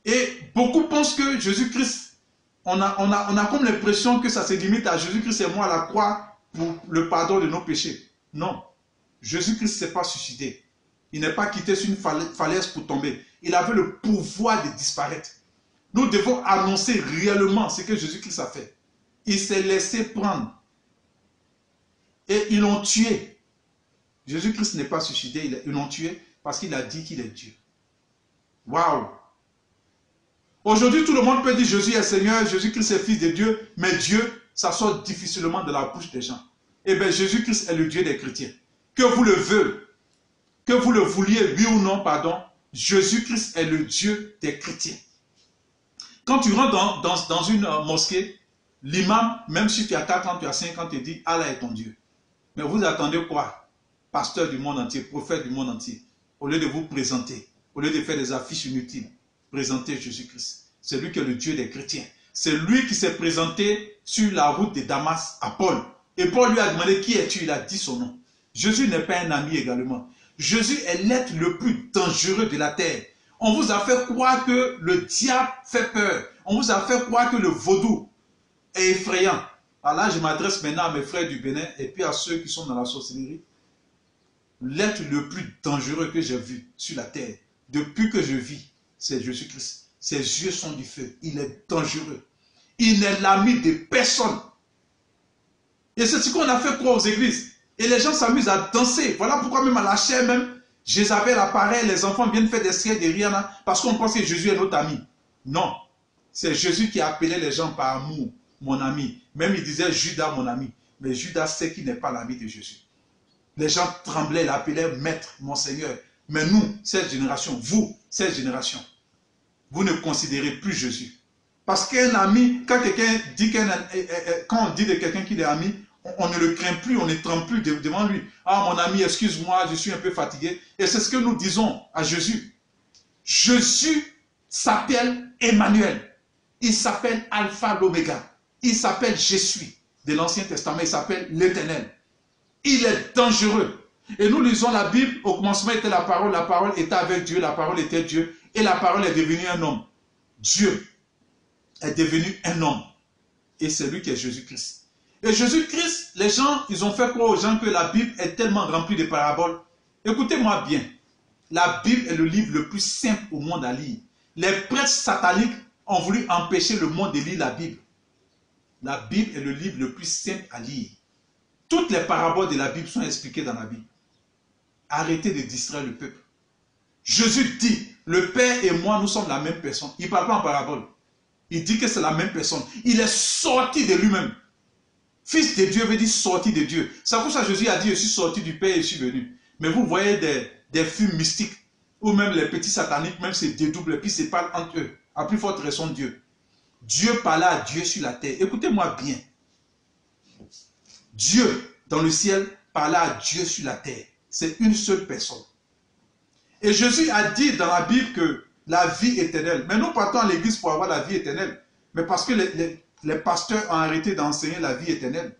Et beaucoup pensent que Jésus-Christ, on a comme l'impression que ça se limite à Jésus-Christ et moi à la croix pour le pardon de nos péchés. Non. Jésus-Christ ne s'est pas suicidé. Il n'est pas quitté sur une falaise pour tomber. Il avait le pouvoir de disparaître. Nous devons annoncer réellement ce que Jésus-Christ a fait. Il s'est laissé prendre. Et ils l'ont tué. Jésus-Christ n'est pas suicidé. Ils l'ont tué parce qu'il a dit qu'il est Dieu. Waouh! Aujourd'hui, tout le monde peut dire Jésus est Seigneur, Jésus-Christ est Fils de Dieu, mais Dieu, ça sort difficilement de la bouche des gens. Eh bien, Jésus-Christ est le Dieu des chrétiens. Que vous le veuillez, que vous le vouliez, oui ou non, pardon, Jésus-Christ est le Dieu des chrétiens. Quand tu rentres dans une mosquée, l'imam, même si tu as 4 ans, tu as 5 ans, te dit Allah est ton Dieu. Mais vous attendez quoi? Pasteur du monde entier, prophète du monde entier, au lieu de vous présenter, au lieu de faire des affiches inutiles, présenter Jésus-Christ. C'est lui qui est le Dieu des chrétiens. C'est lui qui s'est présenté sur la route de Damas à Paul. Et Paul lui a demandé qui es-tu? Il a dit son nom. Jésus n'est pas un ami également. Jésus est l'être le plus dangereux de la terre. On vous a fait croire que le diable fait peur. On vous a fait croire que le vaudou est effrayant. Alors là, je m'adresse maintenant à mes frères du Bénin et puis à ceux qui sont dans la sorcellerie. L'être le plus dangereux que j'ai vu sur la terre, depuis que je vis, c'est Jésus-Christ. Ses yeux sont du feu. Il est dangereux. Il n'est l'ami de personne. Et c'est ce qu'on a fait croire aux églises. Et les gens s'amusent à danser. Voilà pourquoi même à la chair même, Jézabel apparaît, les enfants viennent faire des sièges de Rihanna parce qu'on pense que Jésus est notre ami. Non. C'est Jésus qui appelait les gens par amour, mon ami. Même il disait Judas, mon ami. Mais Judas sait qu'il n'est pas l'ami de Jésus. Les gens tremblaient, l'appelaient maître, mon Seigneur. Mais nous, cette génération, vous, cette génération, vous ne considérez plus Jésus. Parce qu'un ami, quand on dit de quelqu'un qu'il est ami, on ne le craint plus, on ne tremble plus devant lui. Ah, mon ami, excuse-moi, je suis un peu fatigué. Et c'est ce que nous disons à Jésus. Jésus s'appelle Emmanuel. Il s'appelle Alpha, l'Oméga. Il s'appelle Je suis. De l'Ancien Testament, il s'appelle l'Éternel. Il est dangereux. Et nous lisons la Bible, au commencement était la parole était avec Dieu, la parole était Dieu, et la parole est devenue un homme. Dieu est devenu un homme. Et c'est lui qui est Jésus-Christ. Et Jésus-Christ, les gens, ils ont fait croire aux gens que la Bible est tellement remplie de paraboles. Écoutez-moi bien. La Bible est le livre le plus simple au monde à lire. Les prêtres sataniques ont voulu empêcher le monde de lire la Bible. La Bible est le livre le plus simple à lire. Toutes les paraboles de la Bible sont expliquées dans la Bible. Arrêtez de distraire le peuple. Jésus dit, le Père et moi, nous sommes la même personne. Il ne parle pas en parabole. Il dit que c'est la même personne. Il est sorti de lui-même. Fils de Dieu veut dire sorti de Dieu. C'est pour ça que Jésus a dit, je suis sorti du Père et je suis venu. Mais vous voyez des films mystiques, où même les petits sataniques, même se dédoublent et puis se parlent entre eux. À plus forte raison Dieu. Dieu parlait à Dieu sur la terre. Écoutez-moi bien. Dieu, dans le ciel, parlait à Dieu sur la terre. C'est une seule personne. Et Jésus a dit dans la Bible que la vie éternelle. Mais nous partons à l'église pour avoir la vie éternelle. Mais parce que les pasteurs ont arrêté d'enseigner la vie éternelle.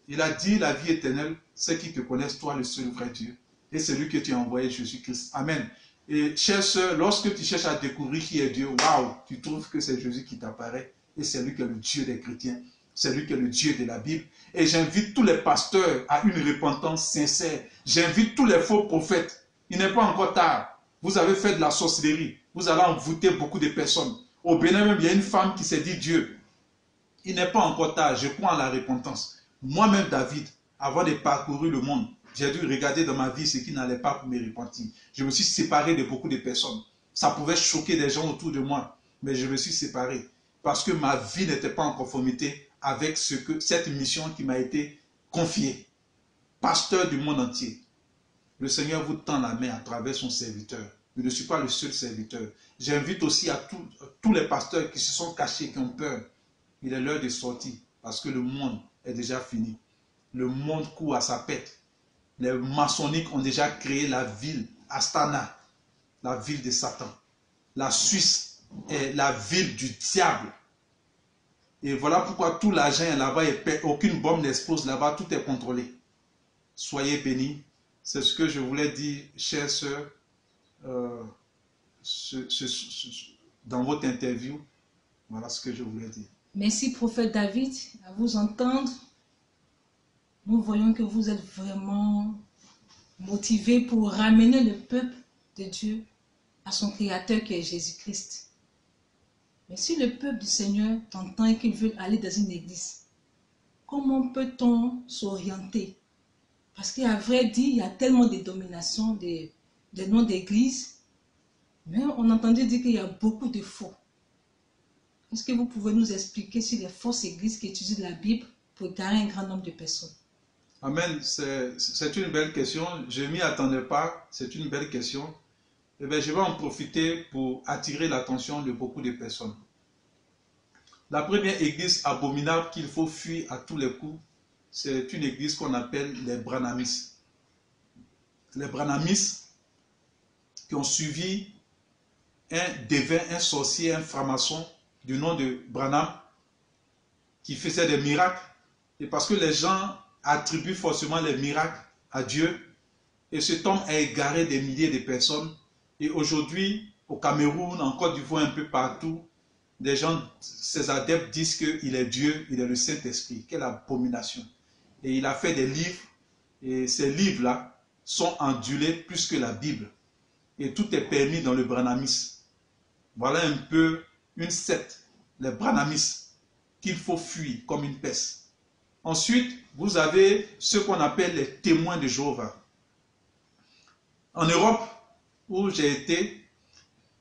Il a dit la vie éternelle, c'est qui te connaissent, toi le seul vrai Dieu. Et c'est lui que tu as envoyé, Jésus-Christ. Amen. Et chère sœur, lorsque tu cherches à découvrir qui est Dieu, waouh, tu trouves que c'est Jésus qui t'apparaît. Et c'est lui qui est le Dieu des chrétiens. C'est lui qui est le Dieu de la Bible. Et j'invite tous les pasteurs à une repentance sincère. J'invite tous les faux prophètes. Il n'est pas encore tard. Vous avez fait de la sorcellerie. Vous allez envoûter beaucoup de personnes. Au Bénin même, il y a une femme qui s'est dit Dieu. Il n'est pas encore tard. Je crois en la repentance. Moi-même, David, avant de parcourir le monde, j'ai dû regarder dans ma vie ce qui n'allait pas pour me repentir. Je me suis séparé de beaucoup de personnes. Ça pouvait choquer des gens autour de moi. Mais je me suis séparé. Parce que ma vie n'était pas en conformité avec cette mission qui m'a été confiée. Pasteur du monde entier. Le Seigneur vous tend la main à travers son serviteur. Je ne suis pas le seul serviteur. J'invite aussi à tous les pasteurs qui se sont cachés, qui ont peur. Il est l'heure de sortir parce que le monde est déjà fini. Le monde court à sa pète. Les maçonniques ont déjà créé la ville Astana, la ville de Satan. La Suisse est la ville du diable. Et voilà pourquoi tout l'argent est là-bas et aucune bombe n'explose là-bas, tout est contrôlé. Soyez bénis. C'est ce que je voulais dire, chère sœur, dans votre interview. Voilà ce que je voulais dire. Merci, prophète David, à vous entendre. nous voyons que vous êtes vraiment motivé pour ramener le peuple de Dieu à son Créateur qui est Jésus-Christ. Mais si le peuple du Seigneur t'entend et qu'il veut aller dans une église, comment peut-on s'orienter? Parce qu'à vrai dire, il y a tellement de dominations, des noms d'églises, mais on entendait dire qu'il y a beaucoup de faux. Est-ce que vous pouvez nous expliquer sur les fausses églises qui étudient la Bible pour égarer un grand nombre de personnes? Amen. C'est une belle question. Je ne m'y attendais pas. C'est une belle question. Eh bien, je vais en profiter pour attirer l'attention de beaucoup de personnes. La première église abominable qu'il faut fuir à tous les coups, c'est une église qu'on appelle les Branhamistes. Les Branhamistes qui ont suivi un devin, un sorcier, un franc-maçon du nom de Branham qui faisait des miracles. Et parce que les gens attribuent forcément les miracles à Dieu, et cet homme a égaré des milliers de personnes. Et aujourd'hui, au Cameroun, en Côte d'Ivoire, un peu partout, des gens, ces adeptes disent qu'il est Dieu, il est le Saint-Esprit. Quelle abomination! Et il a fait des livres, et ces livres-là sont endulés plus que la Bible. Et tout est permis dans le branhamisme. Voilà un peu une secte, les branhamistes, qu'il faut fuir comme une peste. Ensuite, vous avez ce qu'on appelle les témoins de Jéhovah. En Europe, où j'ai été,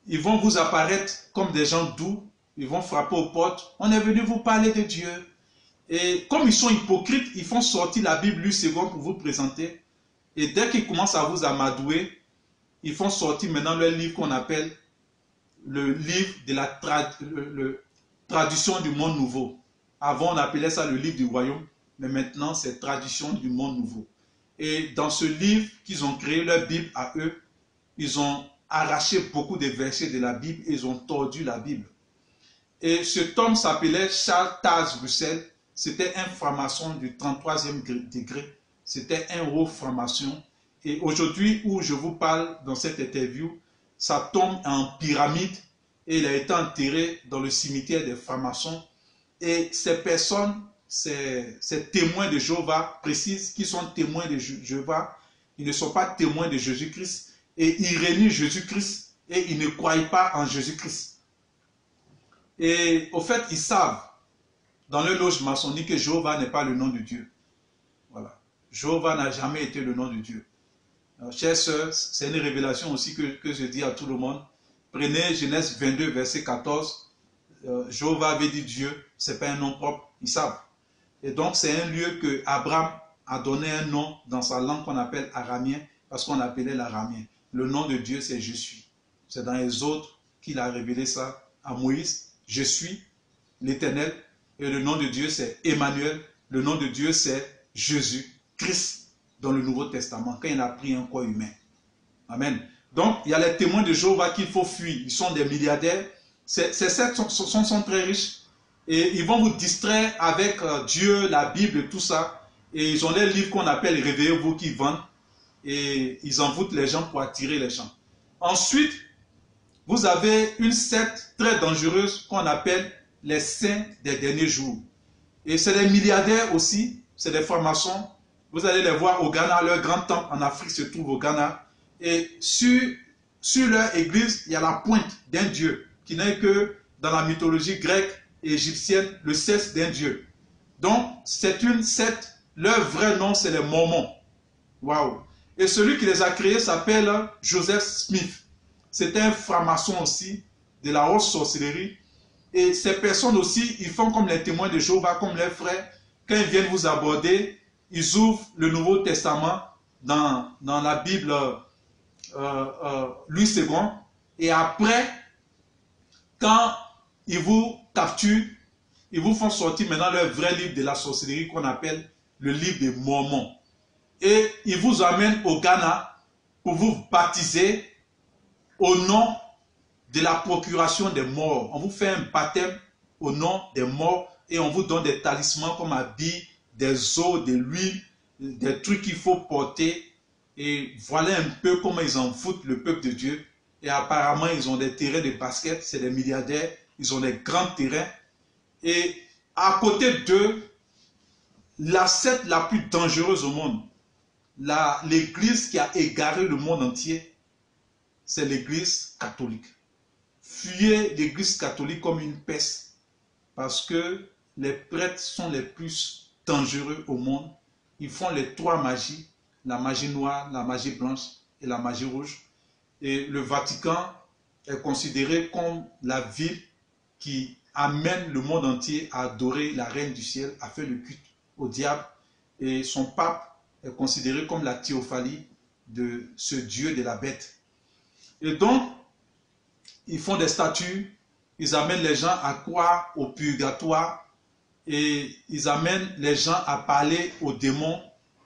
ils vont vous apparaître comme des gens doux, ils vont frapper aux portes. On est venu vous parler de Dieu. Et comme ils sont hypocrites, ils font sortir la Bible lue seconde pour vous présenter. Et dès qu'ils commencent à vous amadouer, ils font sortir maintenant leur livre qu'on appelle le livre de la traduction du monde nouveau. Avant, on appelait ça le livre du royaume, mais maintenant, c'est traduction du monde nouveau. Et dans ce livre qu'ils ont créé, leur Bible à eux, ils ont arraché beaucoup de versets de la Bible et ils ont tordu la Bible. Et cet homme s'appelait Charles Taze Russell. C'était un franc-maçon du 33e degré. C'était un haut franc-maçon. Et aujourd'hui, où je vous parle dans cette interview, sa tombe est en pyramide et il a été enterré dans le cimetière des francs-maçons. Et ces personnes, ces témoins de Jéhovah précisent qu'ils sont témoins de Jéhovah. Ils ne sont pas témoins de Jésus-Christ et ils renient Jésus-Christ et ils ne croient pas en Jésus-Christ. Et au fait, ils savent dans leur loge maçonnique que Jéhovah n'est pas le nom de Dieu. Voilà. Jéhovah n'a jamais été le nom de Dieu. Alors, chers sœurs, c'est une révélation aussi que je dis à tout le monde. Prenez Genèse 22, verset 14. Jéhovah avait dit Dieu, ce n'est pas un nom propre, ils savent. Et donc, c'est un lieu que Abraham a donné un nom dans sa langue qu'on appelle aramien, parce qu'on appelait l'aramien. Le nom de Dieu, c'est Je suis. C'est dans les autres qu'il a révélé ça à Moïse. Je suis l'Éternel. Et le nom de Dieu, c'est Emmanuel. Le nom de Dieu, c'est Jésus-Christ dans le Nouveau Testament, quand il a pris un corps humain. Amen. Donc, il y a les témoins de Jéhovah qu'il faut fuir. Ils sont des milliardaires. Ces sectes sont très riches. Et ils vont vous distraire avec Dieu, la Bible, tout ça. Et ils ont des livres qu'on appelle Réveillez-vous qui vendent. Et ils envoûtent les gens pour attirer les gens. Ensuite, vous avez une secte très dangereuse qu'on appelle les saints des derniers jours. Et c'est des milliardaires aussi, c'est des francs-maçons. Vous allez les voir au Ghana, leur grand temple en Afrique se trouve au Ghana. Et sur leur église, il y a la pointe d'un dieu, qui n'est que dans la mythologie grecque et égyptienne, le cesse d'un dieu. Donc, c'est une secte, leur vrai nom, c'est les Mormons. Waouh! Et celui qui les a créés s'appelle Joseph Smith. C'était un franc-maçon aussi, de la haute sorcellerie. Et ces personnes aussi, ils font comme les témoins de Jéhovah, comme leurs frères. Quand ils viennent vous aborder, ils ouvrent le Nouveau Testament dans la Bible Louis II. Et après, quand ils vous capturent, ils vous font sortir maintenant leur vrai livre de la sorcellerie qu'on appelle le livre des Mormons. Et ils vous amènent au Ghana pour vous baptiser au nom de la procuration des morts. On vous fait un baptême au nom des morts et on vous donne des talismans comme habits, des os, de l'huile, des trucs qu'il faut porter. Et voilà un peu comment ils en foutent le peuple de Dieu. Et apparemment, ils ont des terrains de basket, c'est des milliardaires, ils ont des grands terrains. Et à côté d'eux, la secte la plus dangereuse au monde, l'église qui a égaré le monde entier, c'est l'église catholique. Fuyez l'église catholique comme une peste, parce que les prêtres sont les plus dangereux au monde. Ils font les trois magies, la magie noire, la magie blanche et la magie rouge. Et le Vatican est considéré comme la ville qui amène le monde entier à adorer la reine du ciel, à faire le culte au diable. Et son pape est considéré comme la théophanie de ce dieu de la bête. Et donc, ils font des statues, ils amènent les gens à croire au purgatoire et ils amènent les gens à parler aux démons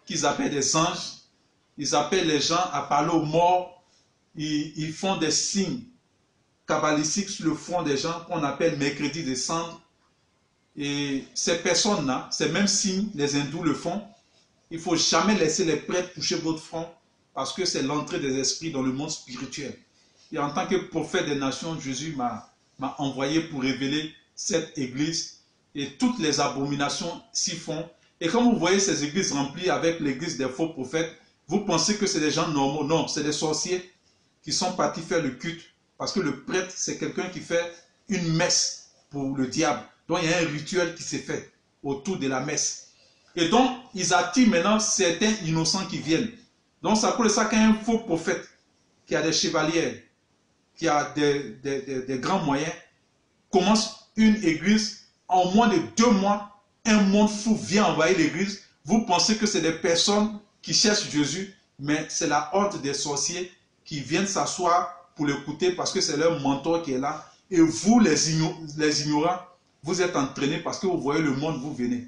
qu'ils appellent des anges. Ils appellent les gens à parler aux morts. Ils font des signes kabbalistiques sur le front des gens qu'on appelle mercredi des cendres. Et ces personnes-là, ces mêmes signes, les hindous le font. Il ne faut jamais laisser les prêtres toucher votre front parce que c'est l'entrée des esprits dans le monde spirituel. Et en tant que prophète des nations, Jésus m'a envoyé pour révéler cette église et toutes les abominations s'y font. Et quand vous voyez ces églises remplies avec l'église des faux prophètes, vous pensez que c'est des gens normaux. Non, c'est des sorciers qui sont partis faire le culte. Parce que le prêtre, c'est quelqu'un qui fait une messe pour le diable. Donc il y a un rituel qui s'est fait autour de la messe. Et donc, ils attirent maintenant certains innocents qui viennent. Donc ça pour ça qu'un faux prophète qui a des chevaliers, qui a des grands moyens, commence une église, en moins de 2 mois, un monde fou vient envahir l'église. Vous pensez que c'est des personnes qui cherchent Jésus, mais c'est la horde des sorciers qui viennent s'asseoir pour l'écouter parce que c'est leur mentor qui est là. Et vous, les ignorants, vous êtes entraînés parce que vous voyez le monde, vous venez.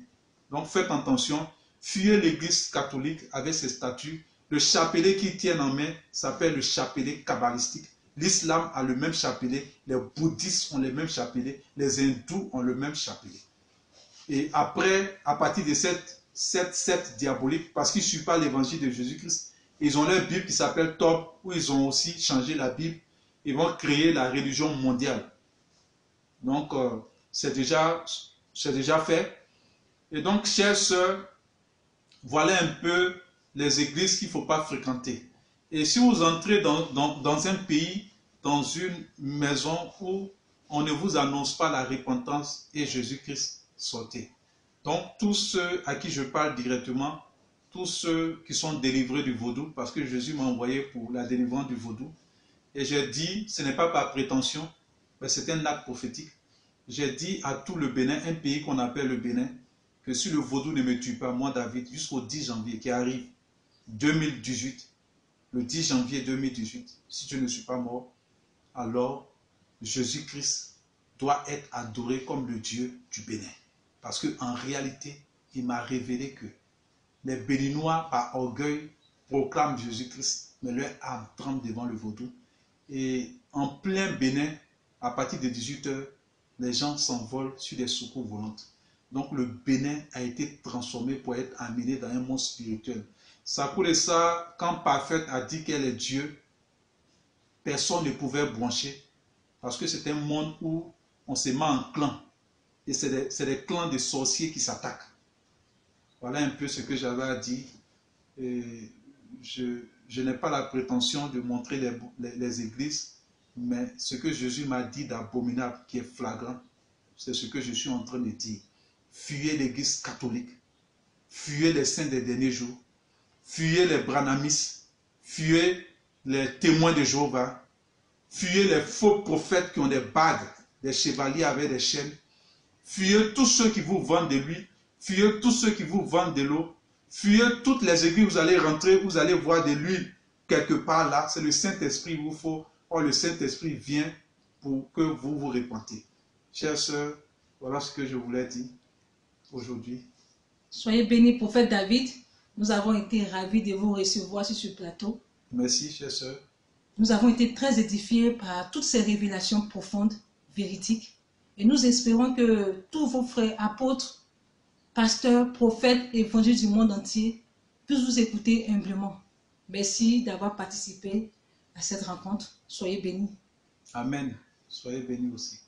Donc faites attention, fuyez l'église catholique avec ses statuts. Le chapelet qu'ils tiennent en main s'appelle le chapelet kabbalistique. L'islam a le même chapelet, les bouddhistes ont le même chapelet, les hindous ont le même chapelet. Et après, à partir de cette secte diabolique, parce qu'ils ne suivent pas l'évangile de Jésus-Christ, ils ont leur Bible qui s'appelle Top, où ils ont aussi changé la Bible. Ils vont créer la religion mondiale. Donc, c'est déjà fait. Et donc, chers sœurs, voilà un peu les églises qu'il ne faut pas fréquenter. Et si vous entrez dans un pays, dans une maison où on ne vous annonce pas la repentance et Jésus-Christ, sortez. Donc, tous ceux à qui je parle directement, tous ceux qui sont délivrés du vaudou, parce que Jésus m'a envoyé pour la délivrance du vaudou, et j'ai dit, ce n'est pas par prétention, mais c'est un acte prophétique. J'ai dit à tout le Bénin, un pays qu'on appelle le Bénin, que si le vaudou ne me tue pas, moi David, jusqu'au 10 janvier qui arrive 2018, le 10 janvier 2018, si je ne suis pas mort, alors Jésus-Christ doit être adoré comme le Dieu du Bénin. Parce qu'en réalité, il m'a révélé que les Béninois, par orgueil, proclament Jésus-Christ, mais leur âme tremble devant le vaudou. Et en plein Bénin, à partir de 18 h, les gens s'envolent sur des soucoupes volantes. Donc le Bénin a été transformé pour être amené dans un monde spirituel. Ça pour ça, quand Parfaite a dit qu'elle est Dieu, personne ne pouvait brancher. Parce que c'est un monde où on se met en clan. Et c'est des clans de sorciers qui s'attaquent. Voilà un peu ce que j'avais à dire. Et je n'ai pas la prétention de montrer les églises, mais ce que Jésus m'a dit d'abominable, qui est flagrant, c'est ce que je suis en train de dire. Fuyez l'église catholique, fuyez les saints des derniers jours, fuyez les branhamistes, fuyez les témoins de Jéhovah, fuyez les faux prophètes qui ont des bagues, des chevaliers avec des chaînes, fuyez tous ceux qui vous vendent de l'huile, fuyez tous ceux qui vous vendent de l'eau, fuyez toutes les églises où vous allez rentrer, vous allez voir de l'huile quelque part là, c'est le Saint-Esprit qu'il vous faut. Or le Saint-Esprit vient pour que vous vous repentez. Chères sœurs, voilà ce que je voulais dire aujourd'hui. Soyez bénis, prophète David. Nous avons été ravis de vous recevoir sur ce plateau. Merci, chères sœurs. Nous avons été très édifiés par toutes ces révélations profondes, véridiques. Et nous espérons que tous vos frères apôtres, pasteurs, prophètes et évangélistes du monde entier puissent vous écouter humblement. Merci d'avoir participé à cette rencontre. Soyez bénis. Amen. Soyez bénis aussi.